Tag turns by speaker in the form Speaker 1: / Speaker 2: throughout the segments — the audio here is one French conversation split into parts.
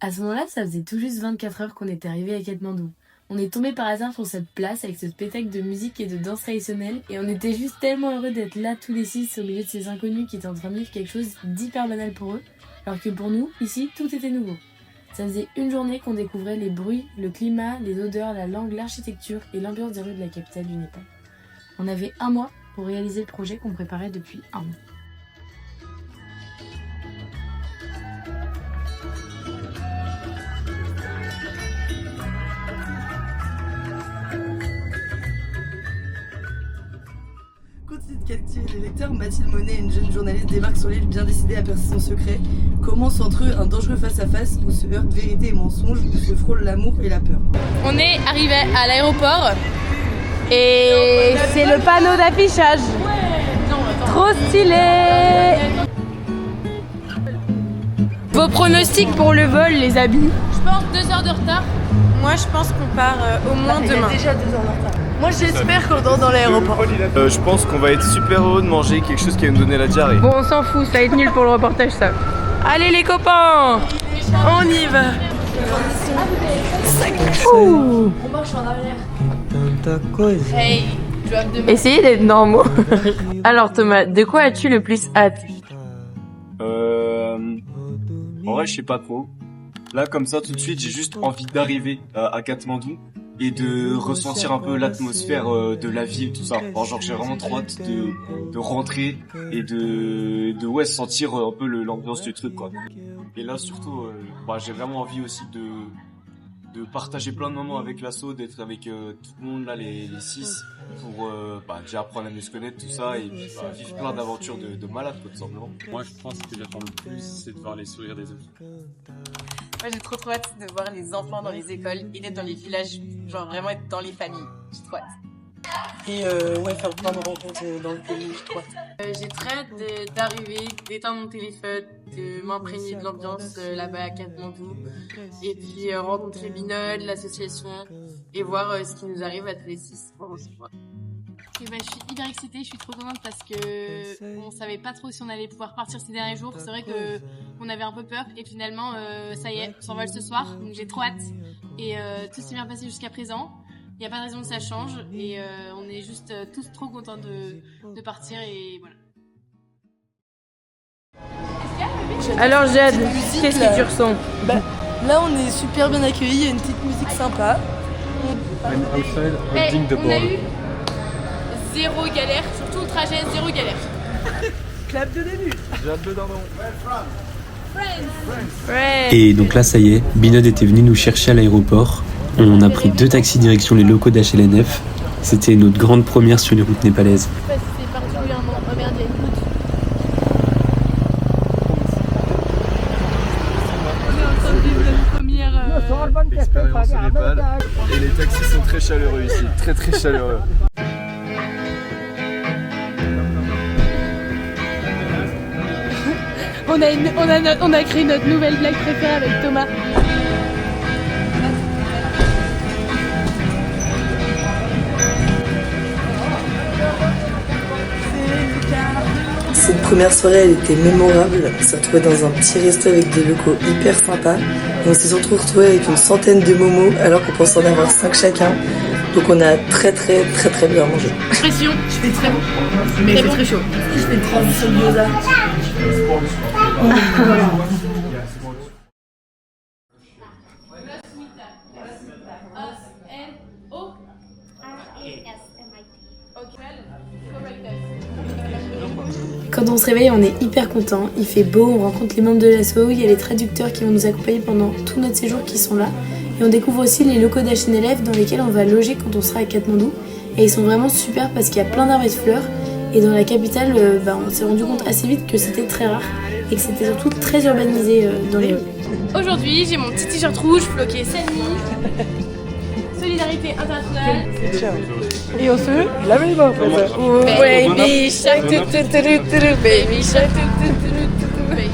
Speaker 1: À ce moment-là, ça faisait tout juste 24 heures qu'on était arrivé à Katmandou. On est tombé par hasard sur cette place avec ce spectacle de musique et de danse traditionnelle et on était juste tellement heureux d'être là tous les 6 au milieu de ces inconnus qui étaient en train de vivre quelque chose d'hyper banal pour eux, alors que pour nous, ici, tout était nouveau. Ça faisait une journée qu'on découvrait les bruits, le climat, les odeurs, la langue, l'architecture et l'ambiance des rues de la capitale du Népal. On avait un mois pour réaliser le projet qu'on préparait depuis un an.
Speaker 2: Continue de captiver les lecteurs, Mathilde Monet, une jeune journaliste, débarque sur l'île bien décidée à percer son secret. Commence entre eux un dangereux face-à-face où se heurtent vérité et mensonge, où se frôlent l'amour et la peur.
Speaker 3: On est arrivé à l'aéroport et c'est le panneau d'affichage. Trop stylé. Vos pronostics pour le vol, les amis? Je pense 2 heures de retard. Moi, je pense qu'on part au moins demain.
Speaker 2: Il y a déjà 2 heures de retard. Moi j'espère qu'on dort dans l'aéroport.
Speaker 4: Je pense qu'on va être super heureux de manger quelque chose qui va nous donner la diarrhée.
Speaker 3: Bon, on s'en fout, ça va être nul pour le reportage, ça. Allez les copains, on y va.
Speaker 2: On marche en arrière.
Speaker 3: Hey, essayez d'être normaux. Alors Thomas, de quoi as-tu le plus hâte?
Speaker 4: En vrai, je sais pas trop. Là, comme ça, tout de suite, j'ai juste envie d'arriver à Katmandou et de ressentir un peu l'atmosphère de la ville, tout ça. Alors, genre, j'ai vraiment trop hâte de rentrer et de ouais, sentir un peu l'ambiance du truc, quoi. Et là, surtout, j'ai vraiment envie aussi de partager plein de moments avec l'asso, d'être avec tout le monde là, les 6, pour déjà apprendre à mieux se connaître, tout ça, et puis vivre plein d'aventures de malades, quoi, tout simplement.
Speaker 5: Moi, je pense que j'attends le plus, c'est de voir les sourires des autres.
Speaker 6: Moi, j'ai trop hâte de voir les enfants dans les écoles et d'être dans les villages, genre vraiment être dans les familles. J'ai trop hâte.
Speaker 2: Et ouais, faire plein de rencontres dans le pays, j'ai trop hâte.
Speaker 3: J'ai très hâte d'arriver, d'éteindre mon téléphone, de m'imprégner de l'ambiance là-bas à Katmandou, et puis rencontrer Binod, l'association, et voir ce qui nous arrive à tous les 6.
Speaker 7: Et je suis hyper excitée, je suis trop contente parce que on savait pas trop si on allait pouvoir partir ces derniers jours. C'est vrai qu'on avait un peu peur et finalement ça y est, on s'envole ce soir, donc j'ai trop hâte. Et tout s'est bien passé jusqu'à présent. Il n'y a pas de raison que ça change et on est juste tous trop contents de partir et voilà.
Speaker 3: Alors Jade, qu'est-ce que tu ressens?
Speaker 2: Là on est super bien accueillis, il y a une petite musique sympa.
Speaker 5: I'm outside holding the
Speaker 7: On a
Speaker 5: ball.
Speaker 7: eu 0 galère, surtout le trajet, 0 galère.
Speaker 2: Clap de début.
Speaker 4: J'ai hâte de dormir.
Speaker 8: Et donc là, ça y est, Binod était venu nous chercher à l'aéroport. On a pris 2 taxis direction les locaux d'HLNF. C'était notre grande première sur les routes népalaises.
Speaker 7: Je sais pas si c'est particulièrement. Oh merde, il y a une route. On est en train de vivre notre première.
Speaker 4: Expérience au Népal. Et les taxis sont très chaleureux ici, très très chaleureux.
Speaker 7: On a créé notre nouvelle blague préférée avec Thomas.
Speaker 2: Cette première soirée, elle était mémorable. On s'est retrouvés dans un petit resto avec des locaux hyper sympas. Et on s'est surtout retrouvés avec une centaine de momos alors qu'on pensait en avoir 5 chacun. Donc on a très bien mangé.
Speaker 7: Pression, je fais très bon.
Speaker 2: Mais
Speaker 7: Très bon.
Speaker 2: très chaud. Je fais une transition de gyoza.
Speaker 1: Quand on se réveille, on est hyper content, il fait beau, on rencontre les membres de l'asso, il y a les traducteurs qui vont nous accompagner pendant tout notre séjour qui sont là. Et on découvre aussi les locaux d'HNLF dans lesquels on va loger quand on sera à Katmandou. Et ils sont vraiment super parce qu'il y a plein d'arbres et de fleurs. Et dans la capitale, on s'est rendu compte assez vite que c'était très rare et que c'était surtout très urbanisé dans les rues.
Speaker 7: Aujourd'hui, j'ai mon petit t-shirt rouge floqué Sani. Solidarité internationale.
Speaker 2: Et on se lave les mains après ça.
Speaker 3: Baby shark, baby shark,
Speaker 7: Baby.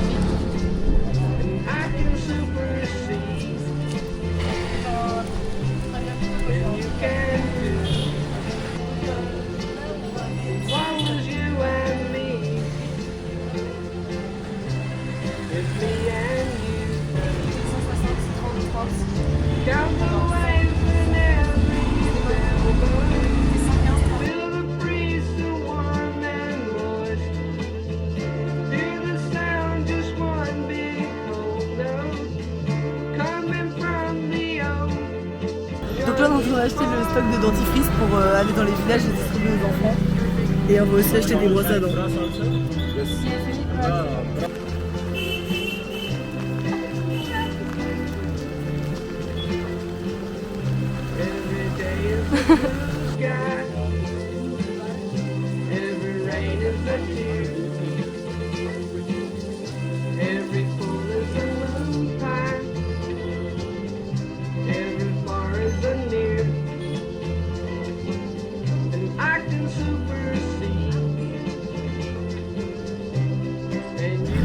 Speaker 2: stock de dentifrice pour aller dans les villages et distribuer aux enfants. Et on va aussi acheter des brosses à dents.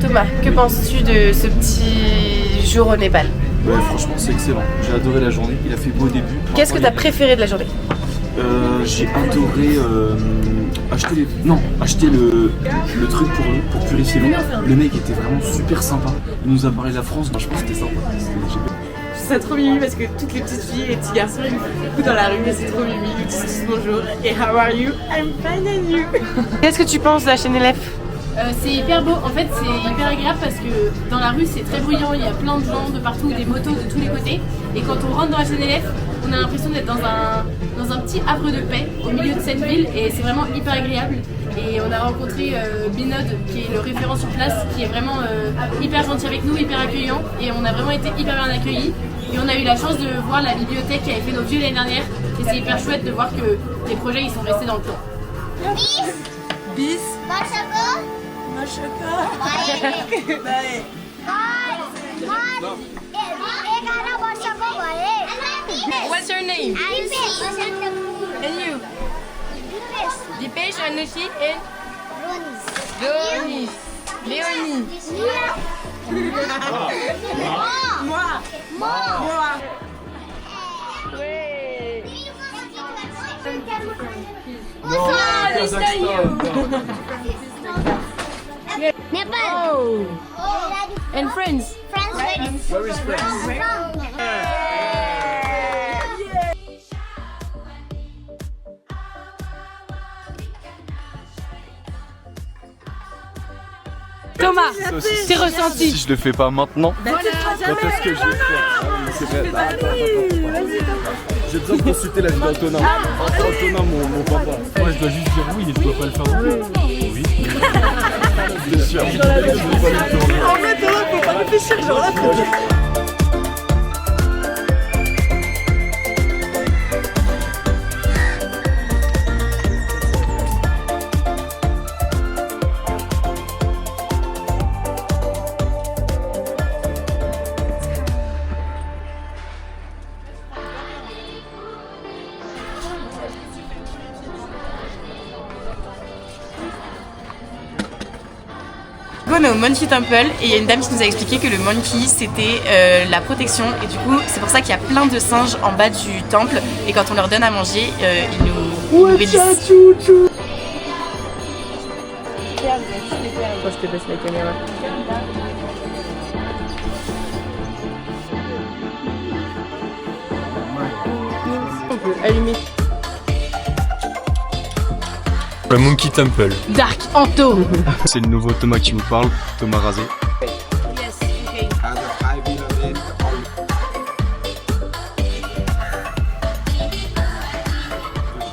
Speaker 6: Thomas, que penses-tu de ce petit jour au Népal?
Speaker 4: Ouais, franchement, c'est excellent. J'ai adoré la journée. Il a fait beau au début.
Speaker 6: Qu'est-ce que tu as préféré de la journée?
Speaker 4: J'ai adoré acheter le truc pour purifier l'eau. Le mec était vraiment super sympa. Il nous a parlé de la France. Moi, je pense que c'était sympa.
Speaker 6: C'est trop mimi parce que toutes les petites filles et les petits garçons ils me coucou dans la rue et c'est trop mimi, ils disent tous bonjour et how are you? I'm fine and you. Qu'est-ce que tu penses de la HNLF?
Speaker 7: C'est hyper beau, en fait c'est hyper agréable parce que dans la rue c'est très bruyant, il y a plein de gens de partout, des motos de tous les côtés. Et quand on rentre dans la HNLF, on a l'impression d'être dans un petit havre de paix au milieu de cette ville et c'est vraiment hyper agréable. Et on a rencontré Binod qui est le référent sur place, qui est vraiment hyper gentil avec nous, hyper accueillant et on a vraiment été hyper bien accueillis. Et on a eu la chance de voir la bibliothèque qui avait fait nos vieux l'année dernière et c'est hyper chouette de voir que les projets ils sont restés dans le temps.
Speaker 2: Bis.
Speaker 6: What's your name? And you? Dipesh, Anushi and Léonie. Léonie. Moi. Ouais.
Speaker 7: Nepal. Oh. And friends.
Speaker 4: Where is France?
Speaker 6: Thomas, tes ressentis?
Speaker 5: Si je le fais pas maintenant,
Speaker 6: Voilà.
Speaker 5: quand est-ce que je vais faire? C'est vrai. J'ai besoin de consulter la vie d'Antonin. Antonin, mon papa. Moi, je dois juste dire oui et je dois pas le faire. Oui. Bien sûr.
Speaker 2: En fait, Thomas, faut pas réfléchir, genre là, faut dire.
Speaker 6: On est au Monkey Temple et il y a une dame qui nous a expliqué que le monkey c'était la protection et du coup c'est pour ça qu'il y a plein de singes en bas du temple et quand on leur donne à manger ils nous bénissent.
Speaker 2: Je te baisse la caméra.
Speaker 6: On peut allumer.
Speaker 5: Le Monkey Temple.
Speaker 6: Dark Anto.
Speaker 4: C'est le nouveau Thomas qui vous parle, Thomas Rasé.
Speaker 6: Yes, okay.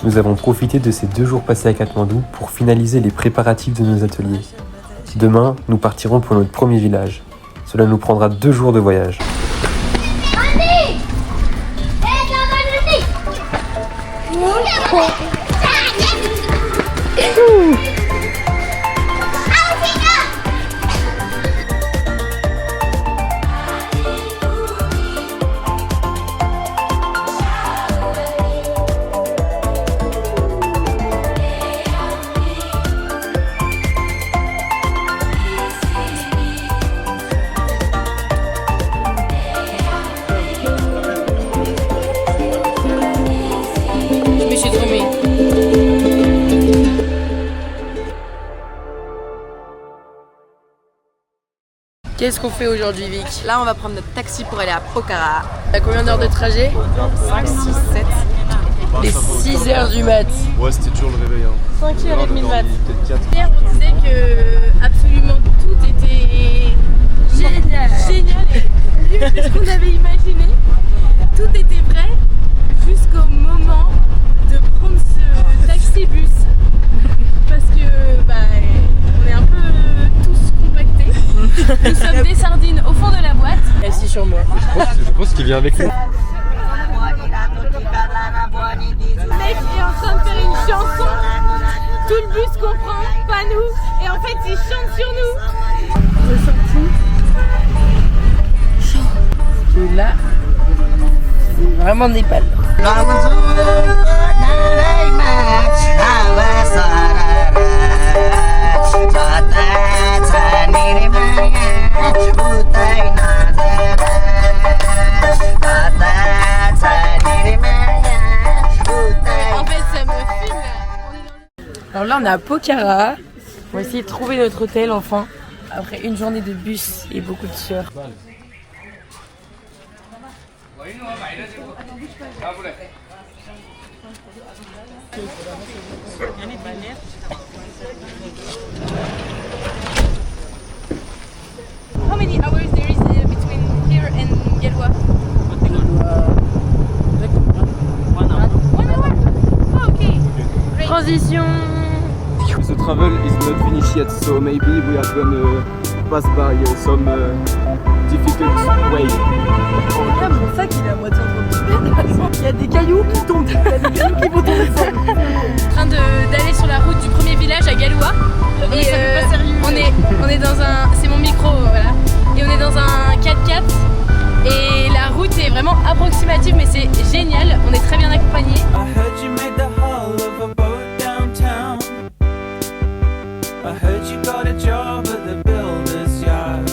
Speaker 8: Nous avons profité de ces 2 jours passés à Katmandou pour finaliser les préparatifs de nos ateliers. Demain, nous partirons pour notre premier village. Cela nous prendra 2 jours de voyage.
Speaker 6: Qu'est-ce qu'on fait aujourd'hui, Vic? Là, on va prendre notre taxi pour aller à Pokhara. T'as combien d'heures de trajet? 5, 6, 7. Les 6 heures du mat.
Speaker 5: Ouais, c'était toujours le réveil.
Speaker 6: 5h30 du mat.
Speaker 7: Hier, on disait que absolument tout était génial et mieux que ce qu'on avait imaginé. Tout était vrai jusqu'au moment de prendre ce taxi-bus parce que on est un peu tous compactés. Nous sommes des sardines au fond de la boîte.
Speaker 2: Assis sur moi.
Speaker 5: Je pense qu'il vient avec nous.
Speaker 7: Le mec est en train de faire une chanson. Tout le bus comprend, pas nous. Et en fait, il chante sur nous.
Speaker 2: Ressenti que là, c'est vraiment Népal.
Speaker 7: En fait, ça me fume.
Speaker 2: Alors là, on est à Pokhara. On va essayer de trouver notre hôtel enfin. Après une journée de bus et beaucoup de sueur.
Speaker 7: How many hours there is between here and Galwa? 1 hour? Oh, okay. Great.
Speaker 2: Transition.
Speaker 5: The travel is not finished yet, so maybe we are gonna pass by some difficult way.
Speaker 2: Regarde mon sac, il est à moitié en train de tomber. Il y a des cailloux qui tombent. Il y a des cailloux qui vont tomber dessus.
Speaker 7: En train d'aller sur la route du premier village à Galois. Et on est dans un... C'est mon micro, voilà. Et on est dans un 4x4. Et la route est vraiment approximative, mais c'est génial. On est très bien accompagnés.
Speaker 9: I heard you got a job at the builder's yard,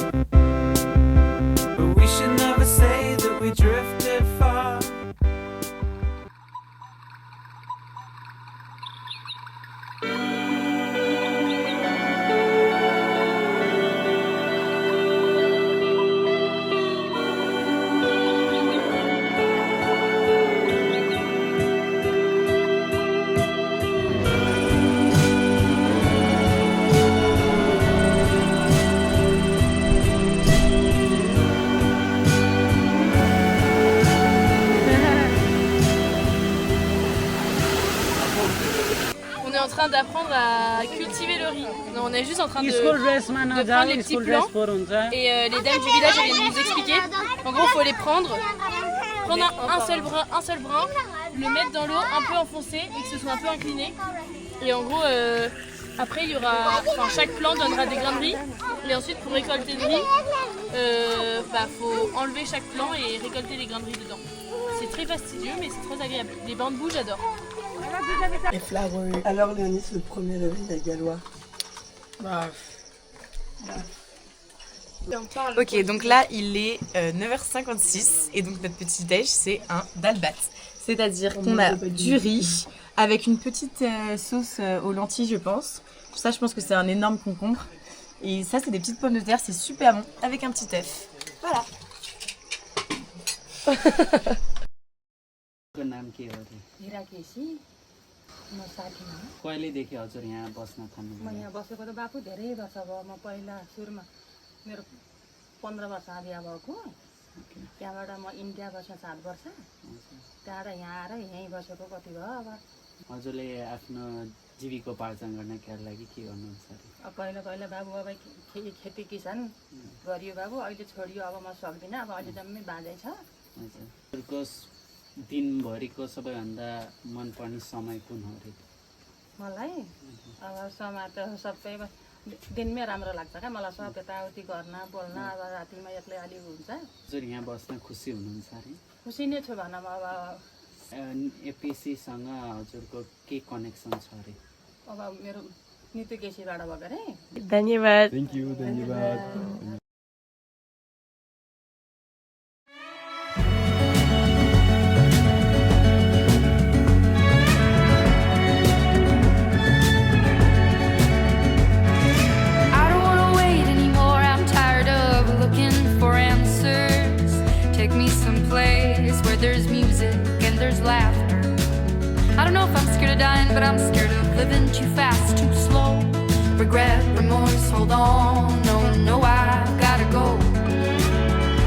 Speaker 9: but we should never say that we drifted far.
Speaker 7: En train d'apprendre à cultiver le riz. Non, on est juste en train de prendre les petits plants et les dames du village viennent nous expliquer. En gros, il faut les prendre un seul brin, le mettre dans l'eau un peu enfoncé et que ce soit un peu incliné. Et en gros, après il y aura, chaque plant donnera des grains de riz. Et ensuite, pour récolter le riz, faut enlever chaque plant et récolter les grains de riz dedans. C'est très fastidieux, mais c'est très agréable. Les bambous, j'adore.
Speaker 2: Et Flareau. Alors Léonie, c'est le premier réveil à Galois.
Speaker 6: Ok, donc là il est 9h56 et donc notre petit déj c'est un dalbat. C'est-à-dire qu'on a du riz avec une petite sauce aux lentilles je pense. Ça je pense que c'est un énorme concombre. Et ça c'est des petites pommes de terre, c'est super bon avec un petit œuf. Voilà.
Speaker 10: म 60 मा कहिलेदेखि हजुर यहाँ बस्न थाल्नु म यहाँ बसेको त बापु धेरै वर्ष भयो म पहिला सुरुमा मेरो 15 वर्ष बिहा भएको त्यहाँबाट म इन्डिया बसेँ 7 वर्ष त्यहाँबाट यहाँ आएर यहीँ बसेको कति भयो अब हजुरले आफ्नो जीविकोपार्जन गर्नका लागि के गर्नुहुन्छ अब पहिला पहिला बाबु अब खेती किसान गरियो बाबु अहिले छोडियो अब म सक्दिनँ अब अहिले जम्मै बाँझै छ हजुरको दिनभरिको सबैभन्दा मनपर्ने समय कुन हो रे मलाई अब समय त सबै दिनमै राम्रो लाग्छ क्या मलाई सब यताउति गर्न बोल्न अब रातिमा एक्लै अलि हुन्छ हजुर यहाँ बस्न खुसी हुनुहुन्छ अरे खुसी नै छु भनौँ अब एपिसीसँग हजुरको के कनेक्सन छ अरे अब मेरो नित्य केसीबाट भएको अरे
Speaker 2: धन्यवाद
Speaker 5: थ्याङ्क यू धन्यवाद
Speaker 11: There's music and there's laughter. I don't know if I'm scared of dying, but I'm scared of living too fast, too slow. Regret, remorse, hold on. No, I've gotta go.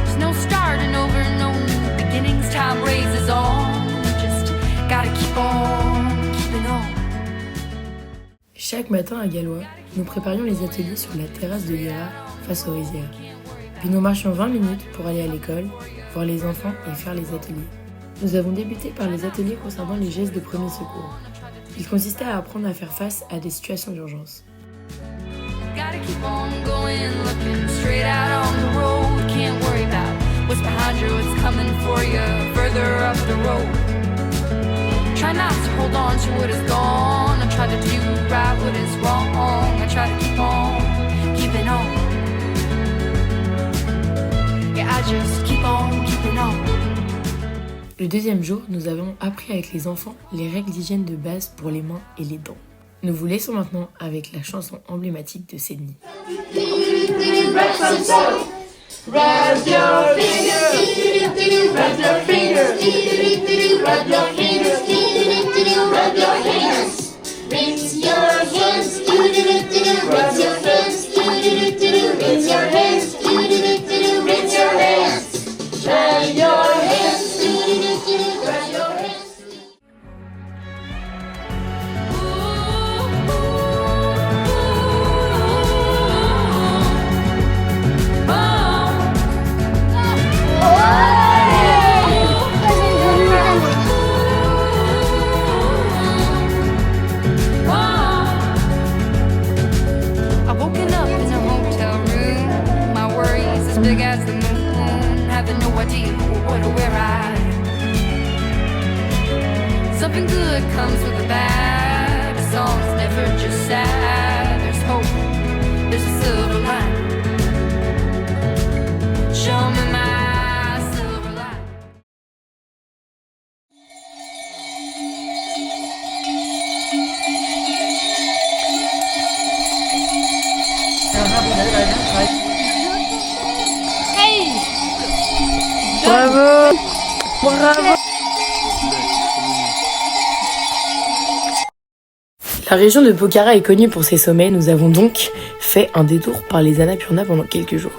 Speaker 11: There's no starting over, no new beginnings. Time raises on. Just
Speaker 1: Chaque matin à Gallois, nous préparions les ateliers sur la terrasse de Yera face aux rizières. Puis nous marchions 20 minutes pour aller à l'école, voir les enfants et faire les ateliers. Nous avons débuté par les ateliers concernant les gestes de premier secours. Il consistait à apprendre à faire face à des situations d'urgence.
Speaker 11: Gotta keep on going, looking straight out on the road. Can't worry about what's behind you, what's coming for you further up the road. Try not to hold on to what is gone. I try to do right what is wrong. I try to keep on keeping on. Yeah, I just keep on keeping on.
Speaker 1: Le deuxième jour, nous avons appris avec les enfants les règles d'hygiène de base pour les mains et les dents. Nous vous laissons maintenant avec la chanson emblématique de Sydney.
Speaker 12: Rub your fingers, rub your fingers, rub your fingers, rub your hands. Rinse your hands, rub your hands, rinse your hands, rinse your hands. Dry your hands, dry your hands.
Speaker 11: Big as the moon, having no idea what or where I. Something good comes with the bad. A song's never just sad. There's hope, there's a silver line. Show me my silver line.
Speaker 1: Bravo! Bravo! La région de Pokhara est connue pour ses sommets. Nous avons donc fait un détour par les Annapurna pendant quelques jours.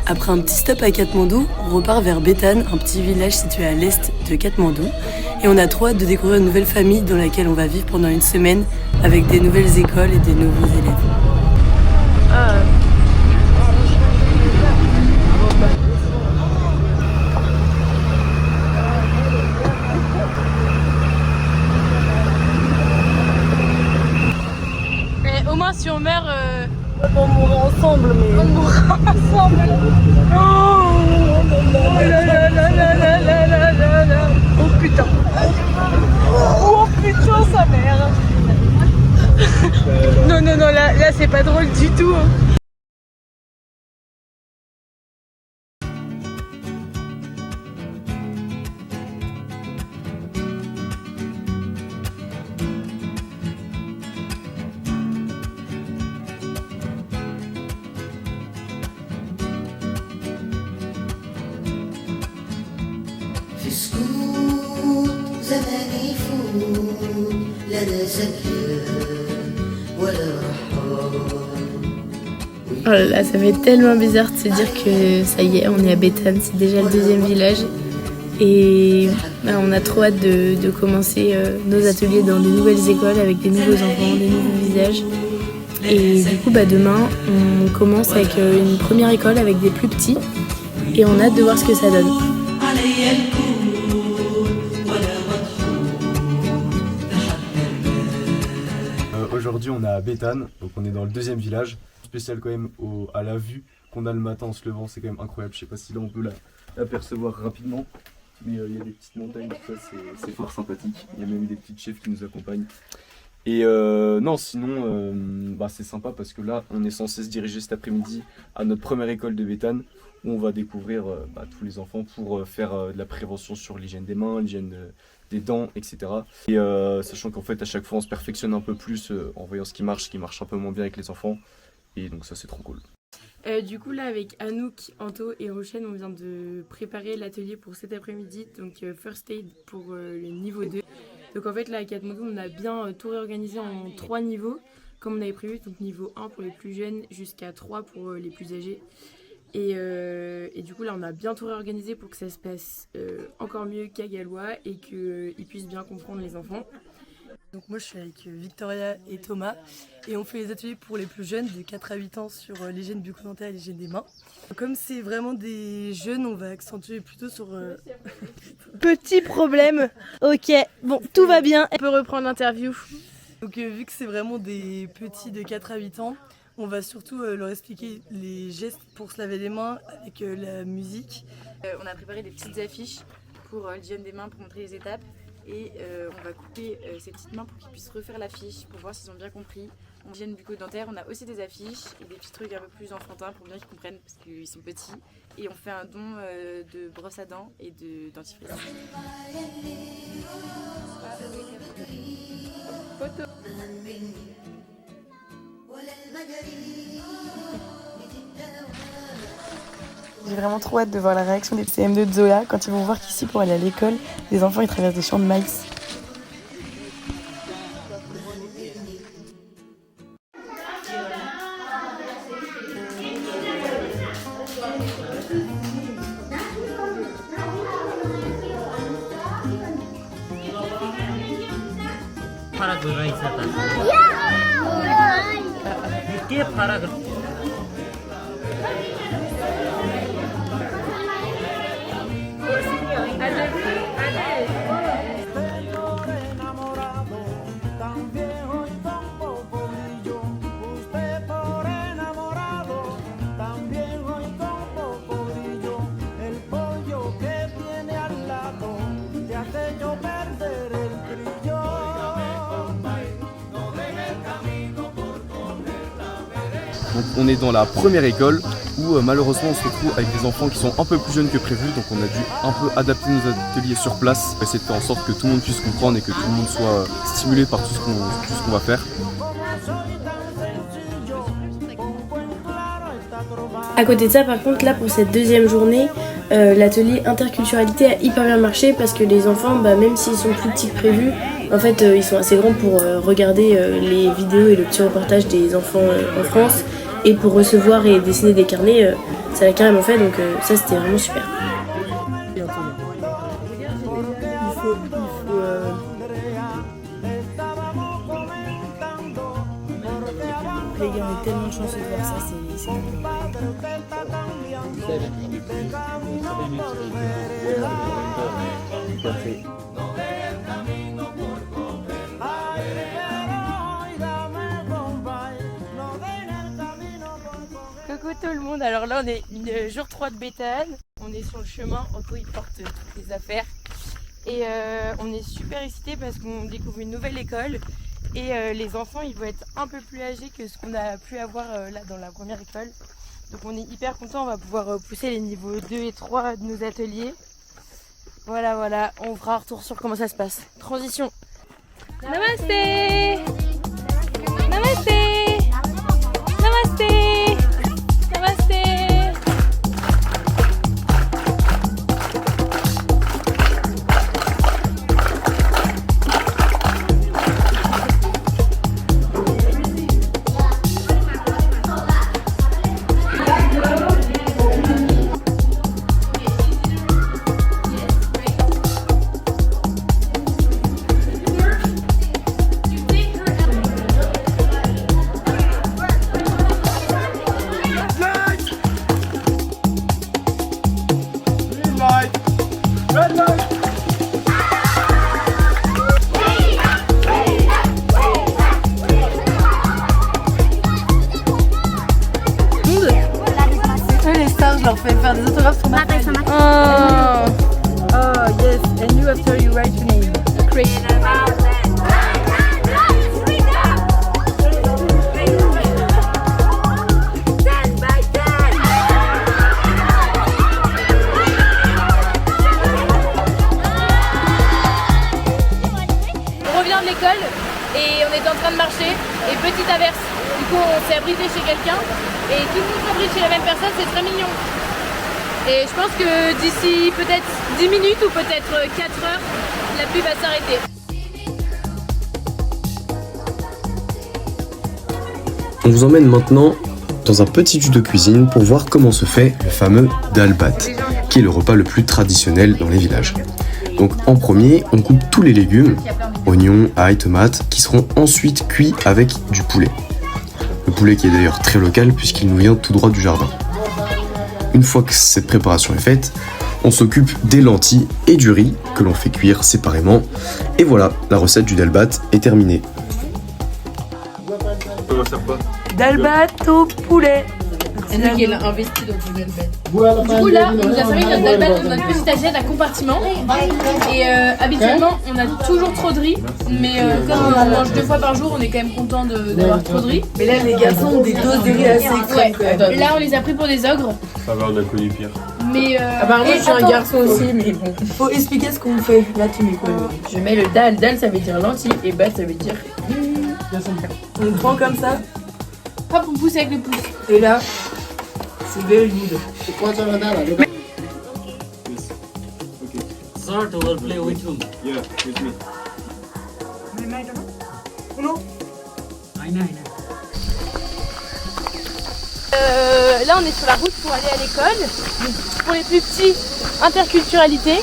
Speaker 1: Après un petit stop à Katmandou, on repart vers Bétan, un petit village situé à l'est de Katmandou. Et on a trop hâte de découvrir une nouvelle famille dans laquelle on va vivre pendant une semaine avec des nouvelles écoles et des nouveaux élèves.
Speaker 7: Mais au moins si on meurt...
Speaker 2: On mourra ensemble, mais...
Speaker 7: On mourra ensemble.
Speaker 2: Oh là là là là là là là là là. Oh putain. Oh putain sa mère.
Speaker 7: Non, non, non, là c'est pas drôle du tout.
Speaker 1: Oh là là, ça fait tellement bizarre de se dire que ça y est, on est à Bétan, c'est déjà le deuxième village. Et on a trop hâte de commencer nos ateliers dans des nouvelles écoles avec des nouveaux enfants, des nouveaux visages. Et du coup, demain, on commence avec une première école avec des plus petits. Et on a hâte de voir ce que ça donne.
Speaker 5: Aujourd'hui, on est à Bétan, donc on est dans le deuxième village. Spécial quand même à la vue qu'on a le matin en se levant, c'est quand même incroyable. Je sais pas si là on peut l'apercevoir rapidement, mais il y a des petites montagnes, tout ça, c'est fort sympathique. Il y a même des petites chefs qui nous accompagnent. Et non, sinon, c'est sympa parce que là, on est censé se diriger cet après-midi à notre première école de Bétan,
Speaker 4: où on va découvrir tous les enfants pour faire de la prévention sur l'hygiène des mains, l'hygiène des dents, etc. Et sachant qu'en fait à chaque fois on se perfectionne un peu plus en voyant ce qui marche un peu moins bien avec les enfants. Et donc ça c'est trop cool.
Speaker 1: Du coup là avec Anouk, Anto et Rochelle on vient de préparer l'atelier pour cet après-midi, donc First Aid pour le niveau 2. Donc en fait là à Katmandou on a bien tout réorganisé en 3 niveaux comme on avait prévu, donc niveau 1 pour les plus jeunes jusqu'à 3 pour les plus âgés. Et du coup là on a bien tout réorganisé pour que ça se passe encore mieux qu'à Gallois et qu'ils puissent bien comprendre les enfants.
Speaker 2: Donc moi je suis avec Victoria et Thomas et on fait les ateliers pour les plus jeunes de 4 à 8 ans sur l'hygiène bucco-dentaire et l'hygiène des mains. Comme c'est vraiment des jeunes, on va accentuer plutôt sur...
Speaker 13: Petit problème, ok, bon tout va bien.
Speaker 1: On peut reprendre l'interview.
Speaker 2: Donc vu que c'est vraiment des petits de 4 à 8 ans, on va surtout leur expliquer les gestes pour se laver les mains avec la musique.
Speaker 6: On a préparé des petites affiches pour l'hygiène des mains pour montrer les étapes. Et on va couper ces petites mains pour qu'ils puissent refaire l'affiche pour voir s'ils ont bien compris. En hygiène bucco-dentaire, on a aussi des affiches et des petits trucs un peu plus enfantins pour bien qu'ils comprennent parce qu'ils sont petits. Et on fait un don de brosse à dents et de dentifrice.
Speaker 1: Photo.
Speaker 2: J'ai vraiment trop hâte de voir la réaction des CM2 de Zola quand ils vont voir qu'ici pour aller à l'école, les enfants ils traversent des champs de maïs.
Speaker 5: Donc on est dans la première école où malheureusement on se retrouve avec des enfants qui sont un peu plus jeunes que prévu, donc on a dû un peu adapter nos ateliers sur place, essayer de faire en sorte que tout le monde puisse comprendre et que tout le monde soit stimulé par tout ce qu'on va faire.
Speaker 1: À côté de ça par contre là pour cette deuxième journée, l'atelier interculturalité a hyper bien marché parce que les enfants, même s'ils sont plus petits que prévu, en fait ils sont assez grands pour regarder les vidéos et le petit reportage des enfants en France. Et pour recevoir et dessiner des carnets, ça l'a carrément fait, donc ça c'était vraiment super.
Speaker 2: Il faut les gars, on est tellement chanceux de voir ça, c'est
Speaker 1: Coucou tout le monde, alors là on est jour 3 de Béthane, on est sur le chemin, Anto il porte toutes les affaires et on est super excités parce qu'on découvre une nouvelle école et les enfants ils vont être un peu plus âgés que ce qu'on a pu avoir là dans la première école. Donc on est hyper contents, on va pouvoir pousser les niveaux 2 et 3 de nos ateliers. Voilà, on fera un retour sur comment ça se passe. Transition. Namasté. Namasté. Namasté. Namasté.
Speaker 2: leur fais faire des autographes sur ma page. Oh yes, and you after you write your name. Great.
Speaker 7: l'école et on était en train de marcher et petite averse. Du coup on s'est abrité chez quelqu'un et tout le monde s'abrite chez la même personne, c'est très mignon. Et je pense que d'ici peut-être 10 minutes ou peut-être 4 heures, la pluie va s'arrêter.
Speaker 8: On vous emmène maintenant dans un petit tuto cuisine pour voir comment se fait le fameux dal bhat, qui est le repas le plus traditionnel dans les villages. Donc en premier, on coupe tous les légumes, oignons, ail, tomates, qui seront ensuite cuits avec du poulet. Le poulet qui est d'ailleurs très local puisqu'il nous vient tout droit du jardin. Une fois que cette préparation est faite, on s'occupe des lentilles et du riz que l'on fait cuire séparément. Et voilà, la recette du dal bhat est terminée.
Speaker 13: Dal bhat au poulet.
Speaker 6: C'est nous qui l'a investi dans ton dal bhat.
Speaker 7: Du coup là, on nous a servi notre dal bhat dans notre petite assiette à compartiment. Et habituellement, on a toujours trop de riz. Mais comme on mange 2 fois par jour, on est quand même content d'avoir trop de riz.
Speaker 2: Mais là, les garçons ont des doses de riz assez extrêmes quand même.
Speaker 7: Là, on les a pris pour des ogres.
Speaker 5: Ça va, on a connu pire.
Speaker 7: Mais
Speaker 6: Apparemment, je suis un garçon aussi, mais bon.
Speaker 2: Faut expliquer ce qu'on fait. Là, tu mets quoi?
Speaker 6: Je mets le dal. Dal, ça veut dire lentilles. Et bat, ça veut dire.
Speaker 2: On prend comme ça.
Speaker 7: Hop, on pousse avec le pouce.
Speaker 2: Et là, c'est very good.
Speaker 14: Sir, to play with whom?
Speaker 4: Yeah, with me.
Speaker 7: Là, on est sur la route pour aller à l'école. Pour les plus petits, interculturalité.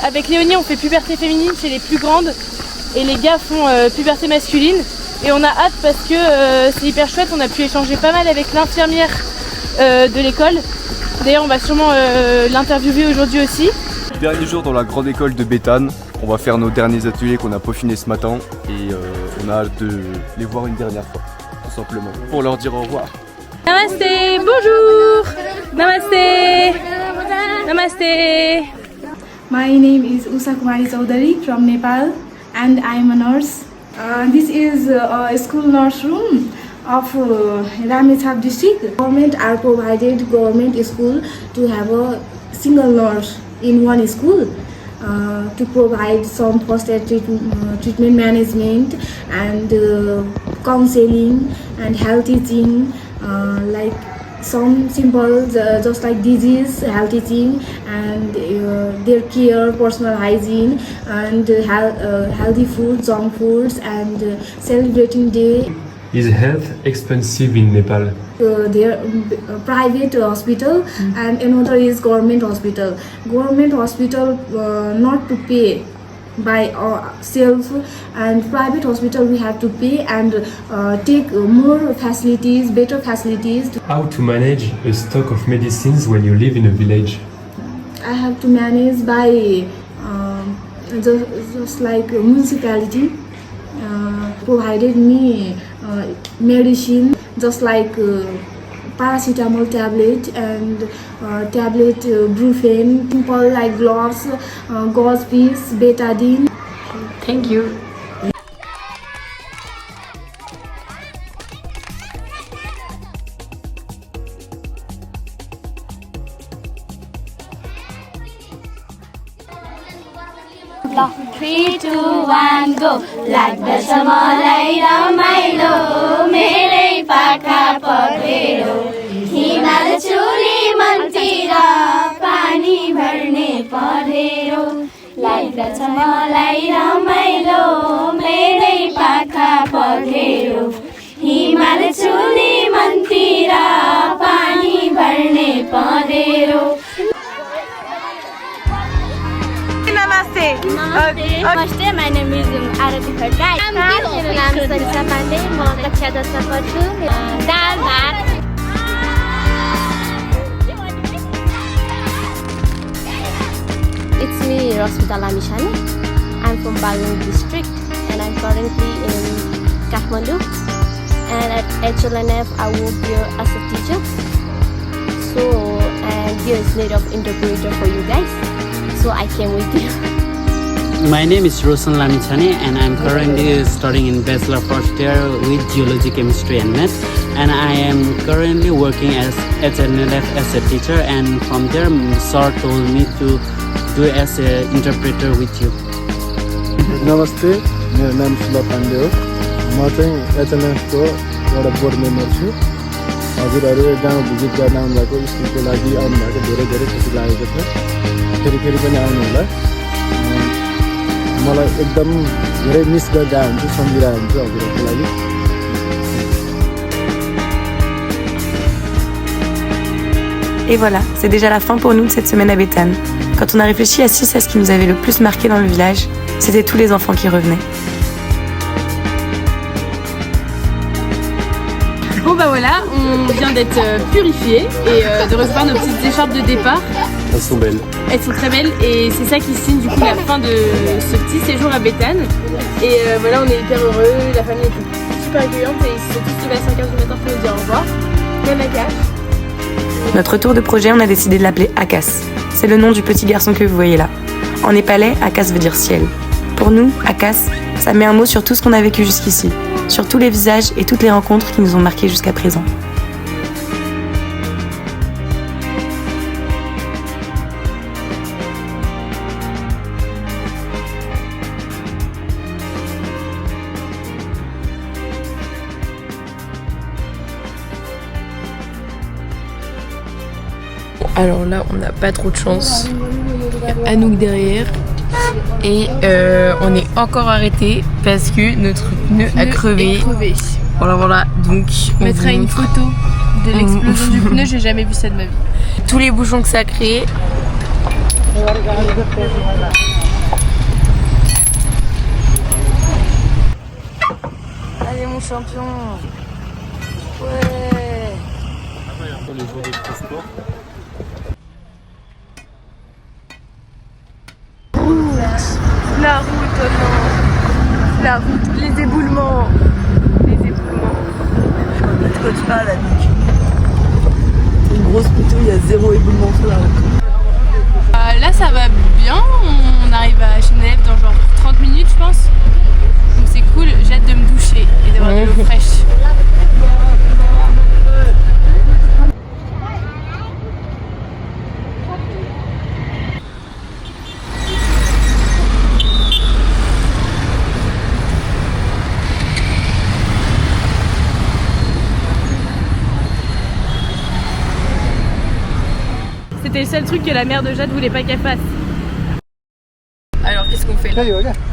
Speaker 7: Avec Léonie, on fait puberté féminine chez les plus grandes. Et les gars font puberté masculine. Et on a hâte parce que c'est hyper chouette. On a pu échanger pas mal avec l'infirmière de l'école. D'ailleurs, on va sûrement l'interviewer aujourd'hui aussi.
Speaker 5: Dernier jour dans la grande école de Béthane. On va faire nos derniers ateliers qu'on a peaufinés ce matin. Et on a hâte de les voir une dernière fois. Tout simplement. Pour leur dire au revoir.
Speaker 7: Namasté, bonjour. Namasté. Namasté.
Speaker 15: My name is Usha Kumari Chaudhary from Nepal and I am a nurse. This is a school nurse room of Ramechhap district. Government are provided government school to have a single nurse in one school to provide some first aid treatment management and counseling and health teaching like some simple just like disease, health teaching and their care, personal hygiene and healthy food, junk foods and celebrating day.
Speaker 8: Is health expensive in Nepal?
Speaker 15: Their private hospital and another is government hospital. Government hospital not to pay by ourselves and private hospital we have to pay and take more facilities, better facilities.
Speaker 8: How to manage a stock of medicines when you live in a village?
Speaker 15: I have to manage by just like municipality provided me medicine just like paracetamol tablet and tablet brufen, simple like gloves, gauze piece, betadine.
Speaker 6: Thank you.
Speaker 12: Three, two, one, go. लाग्दछ मलाई रमाइलो मेरै पाखा पखेरो हिमाल चुली मनतिर पानी भर्ने परेरो लाग्दछ मलाई रमाइलो मेरै पाखा पखेरो हिमाल चुली मनतिर पानी भर्ने परेरो.
Speaker 13: Namaste.
Speaker 16: Namaste. My name is Arati Kharka. मेरो नाम सरिता पाण्डे. म कक्षा 10 मा पढ्छु. दाल भात. It's me, Rasmita Lamishani. I'm from Bagan district and I'm currently in Kathmandu. And at HLNF I work here as a teacher. So, and there is need of interpreter for you guys. So I came with you.
Speaker 14: My name is Roshan Lamichane and I'm currently studying in Bachelor First Year with Geology, Chemistry and Math. And I am currently working as HLNF as a teacher, and from there Sir told me to do as an interpreter with you.
Speaker 5: नमस्ते, मेरो नाम सुला पाण्डे हो। म चाहिँ एचएलएफको एउटा board member छु। हजुरहरू गाउँ भिजिट गर्न आउनुभएको, स्कुलको लागि आउनुभएको धेरै धेरै खुसी लागेको छ। फेरि पनि आउनुहोला। मलाई एकदम धेरै मिस गरिरहेको हुन्छु, सम्झिरहेको हुन्छु हजुरहरूको लागि।
Speaker 17: Et voilà, c'est déjà la fin pour nous de cette semaine à Béthane. Quand on a réfléchi à ce qui nous avait le plus marqué dans le village, c'était tous les enfants qui revenaient.
Speaker 7: Bon bah voilà, on vient d'être purifiés et de recevoir nos petites écharpes de départ.
Speaker 8: Elles sont belles.
Speaker 7: Elles sont très belles et c'est ça qui signe du coup la fin de ce petit séjour à Béthane. Et voilà, on est hyper heureux, la famille est super accueillante et ils se sont tous levés à 5h du matin pour nous dire au revoir. Même Akash.
Speaker 17: Notre tour de projet, on a décidé de l'appeler Akas. C'est le nom du petit garçon que vous voyez là. En népalais, Akas veut dire ciel. Pour nous, Akas, ça met un mot sur tout ce qu'on a vécu jusqu'ici, sur tous les visages et toutes les rencontres qui nous ont marqués jusqu'à présent.
Speaker 6: Alors là, on n'a pas trop de chance. Il y a Anouk derrière. Et on est encore arrêté parce que notre pneu a crevé. Voilà. Donc,
Speaker 7: On mettra une photo de l'explosion du pneu, j'ai jamais vu ça de ma vie.
Speaker 6: Tous les bouchons que ça a créé.
Speaker 13: Allez mon champion. Ouais.
Speaker 5: Les jours de transport.
Speaker 13: La route, oh non. La route, les éboulements.
Speaker 2: Je comprends de quoi tu parles, Annick. C'est une grosse moto, il y a 0 éboulement sur la route.
Speaker 7: Là ça va bien, on arrive à Genève dans genre 30 minutes je pense. Donc c'est cool, j'ai hâte de me doucher et d'avoir de l'eau fraîche. C'était le seul truc que la mère de Jade voulait pas qu'elle fasse.
Speaker 6: Alors qu'est-ce qu'on fait là?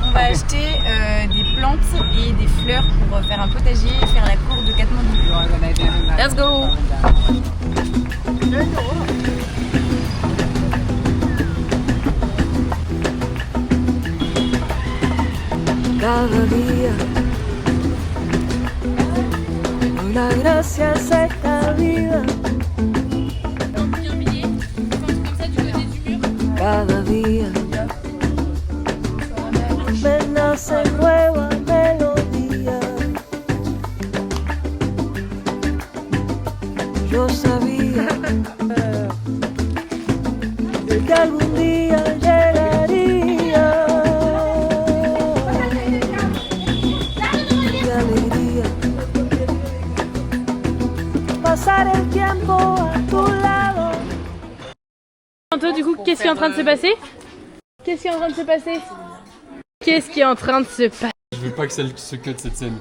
Speaker 6: On va acheter des plantes et des fleurs pour faire un potager et faire la cour de Katmandou. Let's go!
Speaker 18: Cada día doy las gracias a esta vida. Cada día me nace nueva melodía. Yo sabía que algún día llegaría. Qué alegría pasar el tiempo a tu lado.
Speaker 7: Anto, du coup, qu'est-ce qui est en train de se passer? Qu'est-ce qui est en train de se passer? Qu'est-ce qui est en train de se passer?
Speaker 19: Je veux pas que ça se cut cette scène.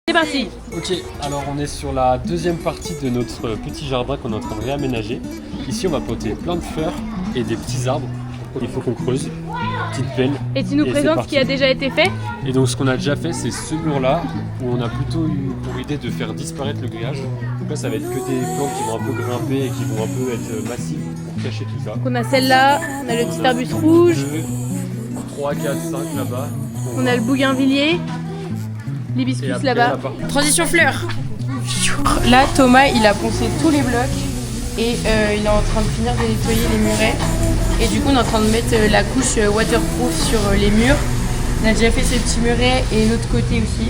Speaker 7: C'est parti.
Speaker 19: Ok, alors on est sur la deuxième partie de notre petit jardin qu'on est en train de réaménager. Ici on va planter plein de fleurs et des petits arbres. Il faut qu'on creuse, petite pelle.
Speaker 7: Et tu nous présentes ce qui a déjà été fait?
Speaker 19: Et donc ce qu'on a déjà fait, c'est ce mur-là où on a plutôt eu pour idée de faire disparaître le grillage. Donc là ça va être que des plantes qui vont un peu grimper et qui vont un peu être massives pour cacher tout ça.
Speaker 7: Donc on a celle-là, on a le petit arbuste rouge.
Speaker 19: 3, 4, 5 là-bas.
Speaker 7: On a le bougainvillier, l'hibiscus là-bas.
Speaker 6: Transition fleurs. Là Thomas il a poncé tous les blocs et il est en train de finir de nettoyer les murets. Et du coup on est en train de mettre la couche waterproof sur les murs. On a déjà fait ce petit muret et l'autre côté aussi.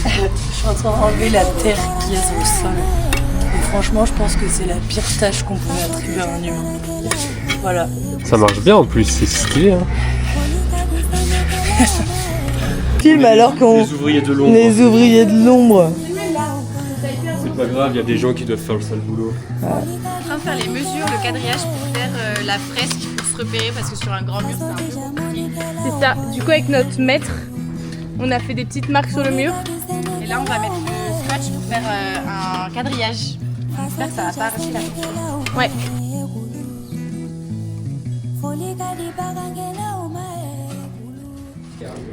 Speaker 2: Je suis en train d'enlever la terre qui est sur le sol. Et franchement, je pense que c'est la pire tâche qu'on pouvait attribuer à un humain. Voilà.
Speaker 19: Ça marche bien en plus, c'est stylé hein.
Speaker 2: Film alors qu'on...
Speaker 19: Les ouvriers de l'ombre.
Speaker 2: Les ouvriers de l'ombre.
Speaker 19: C'est pas grave, il y a des gens qui doivent faire le sale boulot.
Speaker 6: On est en train de faire les mesures, le quadrillage pour faire la fresque pour se repérer parce que sur un grand mur c'est un peu compliqué.
Speaker 7: C'est
Speaker 13: ça. Du coup, avec notre maître, on a fait des petites marques sur le mur.
Speaker 6: Et là, on va mettre le scotch pour faire un quadrillage. J'espère que ça va pas arracher la peinture.
Speaker 13: Ouais.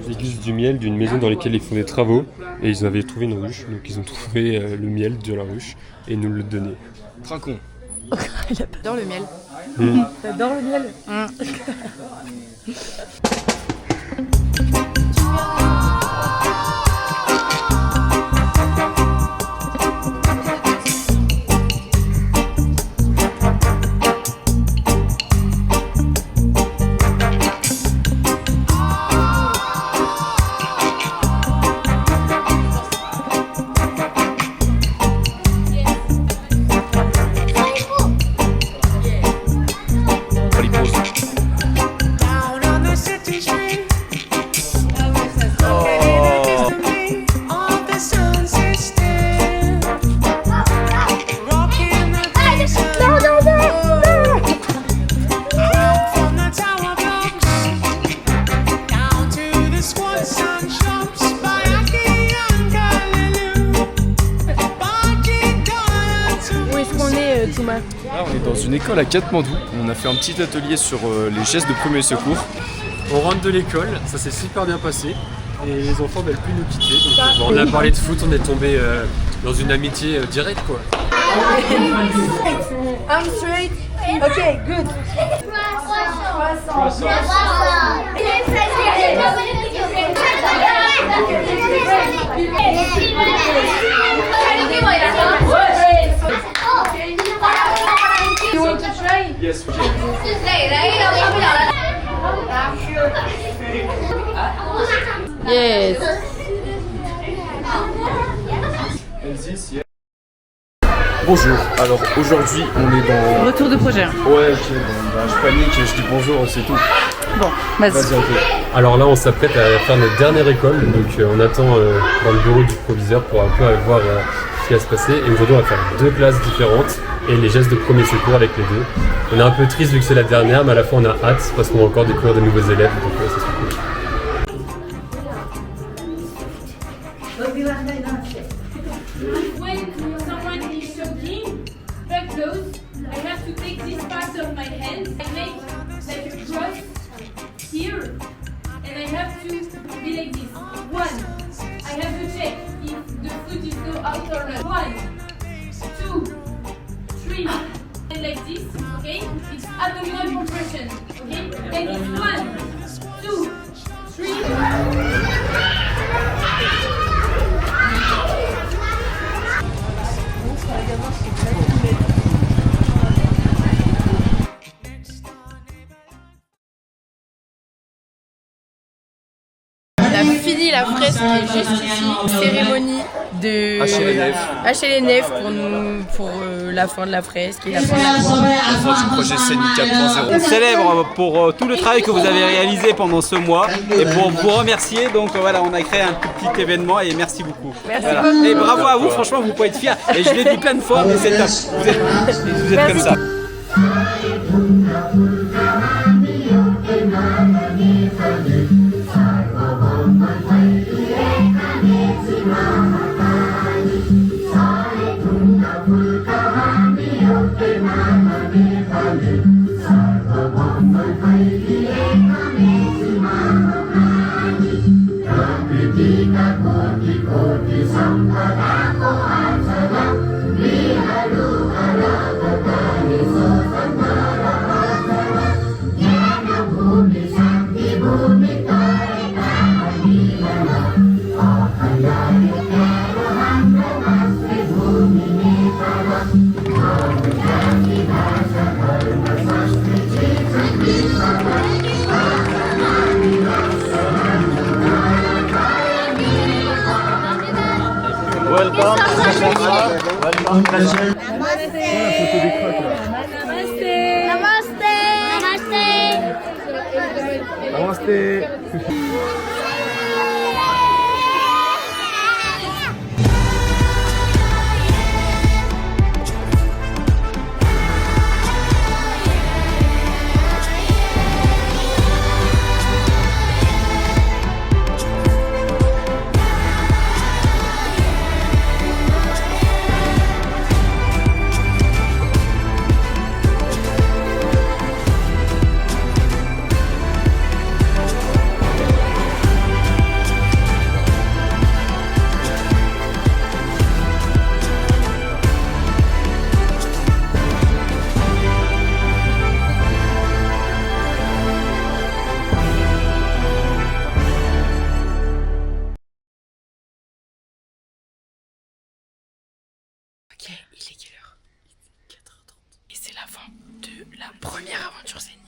Speaker 19: J'église du miel d'une maison dans laquelle ils font des travaux et ils avaient trouvé une ruche, donc ils ont trouvé le miel de la ruche et nous le donnaient.
Speaker 4: Trinquons.
Speaker 6: J'adore le miel.
Speaker 13: T'adores le miel.
Speaker 4: Là, on est dans une école à Katmandou. On a fait un petit atelier sur les gestes de premier secours.
Speaker 19: On rentre de l'école, ça s'est super bien passé et les enfants ne veulent plus nous quitter. Donc, on a parlé de foot, on est tombé dans une amitié directe quoi.
Speaker 13: I'm straight. Okay, good. You want to try?
Speaker 19: Yes, we
Speaker 6: Yes.
Speaker 4: Bonjour, alors aujourd'hui on est dans...
Speaker 6: Retour de projet.
Speaker 4: Ouais, ok, bon, je panique, je dis bonjour, c'est tout.
Speaker 6: Bon, vas-y.
Speaker 4: Vas-y, ok.
Speaker 19: Alors là, on s'apprête à faire notre dernière école, donc on attend dans le bureau du proviseur pour un peu aller voir ce qui va se passer. Et aujourd'hui, on va faire 2 classes différentes et les gestes de premier secours avec les deux. On est un peu triste vu que c'est la dernière, mais à la fois on a hâte parce qu'on va encore découvrir de nouveaux élèves, donc ça sera cool.
Speaker 7: When someone is choking, very close, I have to take this part of my hand. I make like a cross here, and I have to be like this. 1. I have to check if the foot is go out or not. 1, 2, 3, and like this. Okay, it's abdominal compression. Okay, and it's 1, 2, 3.
Speaker 6: On a fini la fresque qui est juste ici, cérémonie de HLNF pour la fin de la fresque et la fin de la cour.
Speaker 4: Du projet Scénic 4.0.
Speaker 20: On célèbre pour tout le travail que vous avez réalisé pendant ce mois et pour vous remercier. Donc voilà, on a créé un petit événement et merci beaucoup.
Speaker 6: Merci
Speaker 20: voilà.
Speaker 6: beaucoup.
Speaker 20: Et bravo à vous, franchement, vous pouvez être fiers. Et je l'ai dit plein de fois, mais c'est top. Vous êtes comme ça.
Speaker 2: sur Zénith.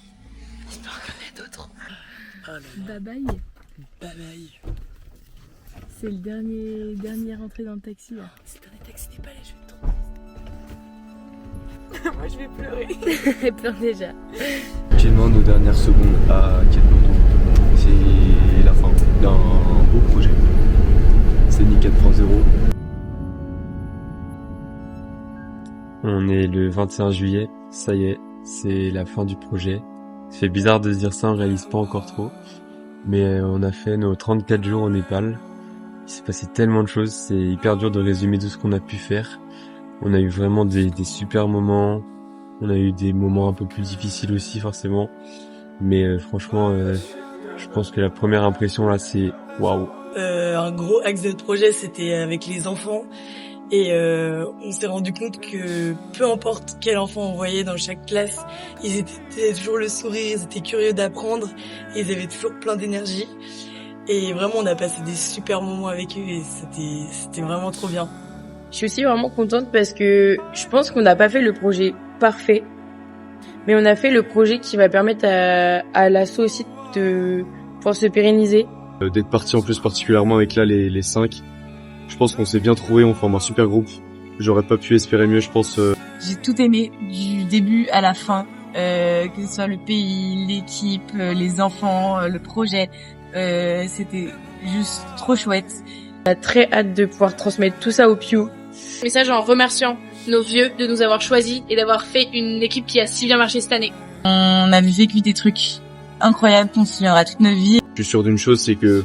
Speaker 2: J'espère qu'il y en a d'autres.
Speaker 1: Babaï.
Speaker 2: Babaï.
Speaker 1: C'est le dernière entrée dans le taxi là.
Speaker 2: C'est le dernier taxi des palais, je vais te
Speaker 13: Moi je vais pleurer.
Speaker 1: Elle pleure déjà.
Speaker 5: Actuellement, nos dernières secondes à Katmandou, c'est la fin d'un beau projet. Zénith 4.0.
Speaker 19: On est le 21 juillet, ça y est, c'est la fin du projet. Ça fait bizarre de se dire ça, on réalise pas encore trop. Mais on a fait nos 34 jours au Népal. Il s'est passé tellement de choses, c'est hyper dur de résumer tout ce qu'on a pu faire. On a eu vraiment des super moments, on a eu des moments un peu plus difficiles aussi forcément. Mais franchement, je pense que la première impression là, c'est waouh.
Speaker 2: Un gros axe de notre projet, c'était avec les enfants. Et on s'est rendu compte que peu importe quel enfant on voyait dans chaque classe, ils étaient toujours le sourire, ils étaient curieux d'apprendre, et ils avaient toujours plein d'énergie. Et vraiment, on a passé des super moments avec eux et c'était vraiment trop bien.
Speaker 6: Je suis aussi vraiment contente parce que je pense qu'on n'a pas fait le projet parfait, mais on a fait le projet qui va permettre à l'asso aussi de pouvoir se pérenniser.
Speaker 5: D'être parti en plus particulièrement avec là les 5. Je pense qu'on s'est bien trouvé, on forme un super groupe. J'aurais pas pu espérer mieux, je pense.
Speaker 6: J'ai tout aimé, du début à la fin, que ce soit le pays, l'équipe, les enfants, le projet. C'était juste trop chouette. On a très hâte de pouvoir transmettre tout ça au Pew.
Speaker 7: Message en remerciant nos vieux de nous avoir choisis et d'avoir fait une équipe qui a si bien marché cette année.
Speaker 6: On a vécu des trucs incroyables qu'on se souviendra toute notre vie.
Speaker 5: Je suis sûr d'une chose, c'est que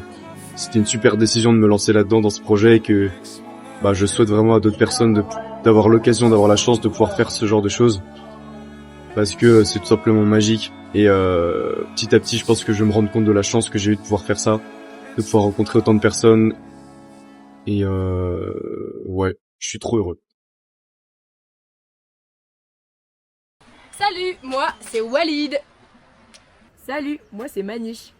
Speaker 5: c'était une super décision de me lancer là-dedans dans ce projet et que je souhaite vraiment à d'autres personnes d'avoir l'occasion, d'avoir la chance de pouvoir faire ce genre de choses parce que c'est tout simplement magique et petit à petit je pense que je vais me rendre compte de la chance que j'ai eu de pouvoir faire ça, de pouvoir rencontrer autant de personnes et ouais, je suis trop heureux.
Speaker 13: Salut, moi c'est Walid.
Speaker 1: Salut, moi c'est Maniche.